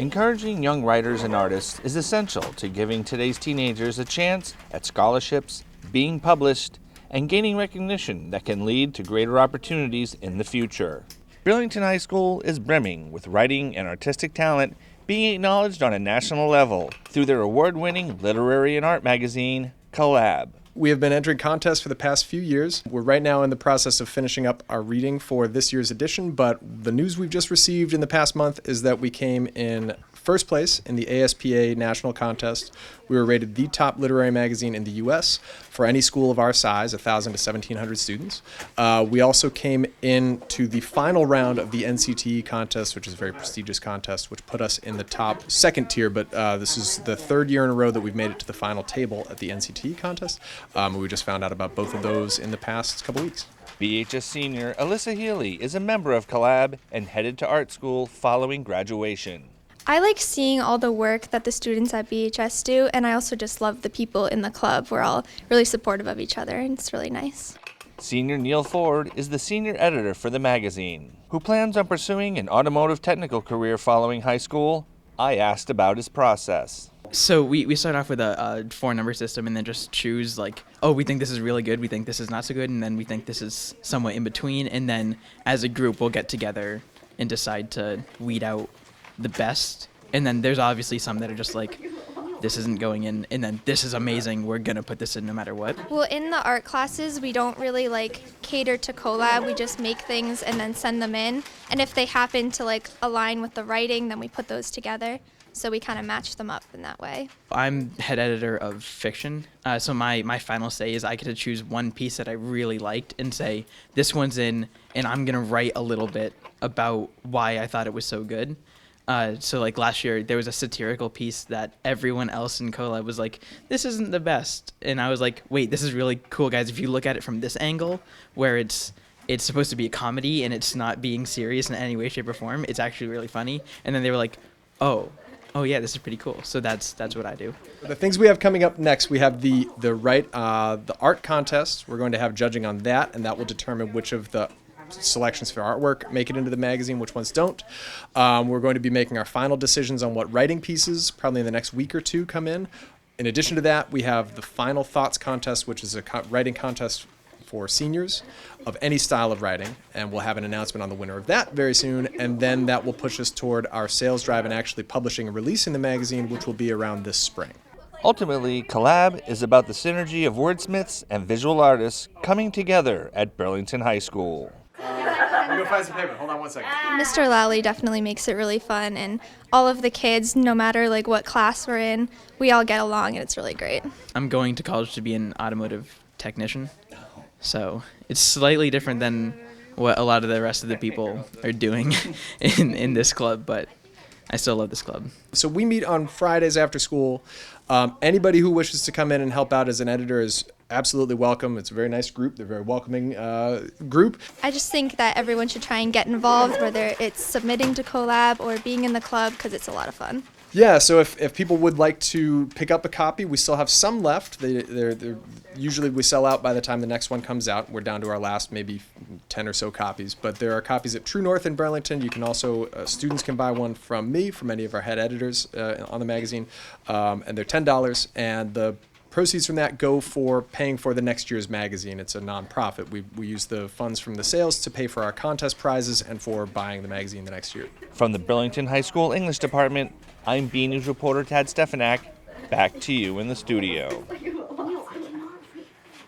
Encouraging young writers and artists is essential to giving today's teenagers a chance at scholarships, being published, and gaining recognition that can lead to greater opportunities in the future. Burlington High School is brimming with writing and artistic talent being acknowledged on a national level through their award-winning literary and art magazine, Collab. We have been entering contests for the past few years. We're right now in the process of finishing up our reading for this year's edition, but the news we've just received in the past month is that we came in first place in the ASPA National Contest. We were rated the top literary magazine in the U.S. for any school of our size, 1,000 to 1,700 students. We also came into the final round of the NCTE contest, which is a very prestigious contest, which put us in the top second tier, but this is the third year in a row that we've made it to the final table at the NCTE contest. We just found out about both of those in the past couple weeks. BHS senior Alyssa Healy is a member of Collab and headed to art school following graduation. I like seeing all the work that the students at BHS do, and I also just love the people in the club. We're all really supportive of each other, and it's really nice. Senior Neil Ford is the senior editor for the magazine, who plans on pursuing an automotive technical career following high school. I asked about his process. So we start off with a 4-number system and then just choose like, oh, we think this is really good, we think this is not so good, and then we think this is somewhat in between, and then as a group we'll get together and decide to weed out the best. And then there's obviously some that are just like, this isn't going in, and then this is amazing, we're gonna put this in no matter what. Well, in the art classes, we don't really cater to collab. We just make things and then send them in. And if they happen to align with the writing, then we put those together. So we kind of match them up in that way. I'm head editor of fiction, so my final say is I get to choose one piece that I really liked and say, this one's in, and I'm gonna write a little bit about why I thought it was so good. So last year, there was a satirical piece that everyone else in Collab was like, this isn't the best. And I was like, wait, this is really cool, guys. If you look at it from this angle, where it's supposed to be a comedy and it's not being serious in any way, shape, or form, it's actually really funny. And then they were like, oh yeah, this is pretty cool. So that's what I do. The things we have coming up next, we have the art contest. We're going to have judging on that, and that will determine which of the selections for artwork make it into the magazine, which ones don't. We're going to be making our final decisions on what writing pieces, probably in the next week or two, come in. In addition to that, we have the Final Thoughts contest, which is a writing contest for seniors of any style of writing, and we'll have an announcement on the winner of that very soon, and then that will push us toward our sales drive and actually publishing and releasing the magazine, which will be around this spring. Ultimately, Collab is about the synergy of wordsmiths and visual artists coming together at Burlington High School. I'm going to find some paper. Hold on one second. Mr. Lally definitely makes it really fun, and all of the kids, no matter what class we're in, we all get along, and it's really great. I'm going to college to be an automotive technician, so it's slightly different than what a lot of the rest of the people are doing in this club, but I still love this club. So we meet on Fridays after school. Anybody who wishes to come in and help out as an editor is absolutely welcome. It's a very nice group. They're a very welcoming group. I just think that everyone should try and get involved, whether it's submitting to Collab or being in the club, because it's a lot of fun. Yeah, so if people would like to pick up a copy, we still have some left. They're usually we sell out by the time the next one comes out. We're down to our last maybe 10 or so copies, but there are copies at True North in Burlington. You can also, students can buy one from me, from any of our head editors on the magazine, and they're $10, and the proceeds from that go for paying for the next year's magazine. It's a nonprofit. We use the funds from the sales to pay for our contest prizes and for buying the magazine the next year. From the Burlington High School English Department, I'm B News reporter Tad Stefanak. Back to you in the studio.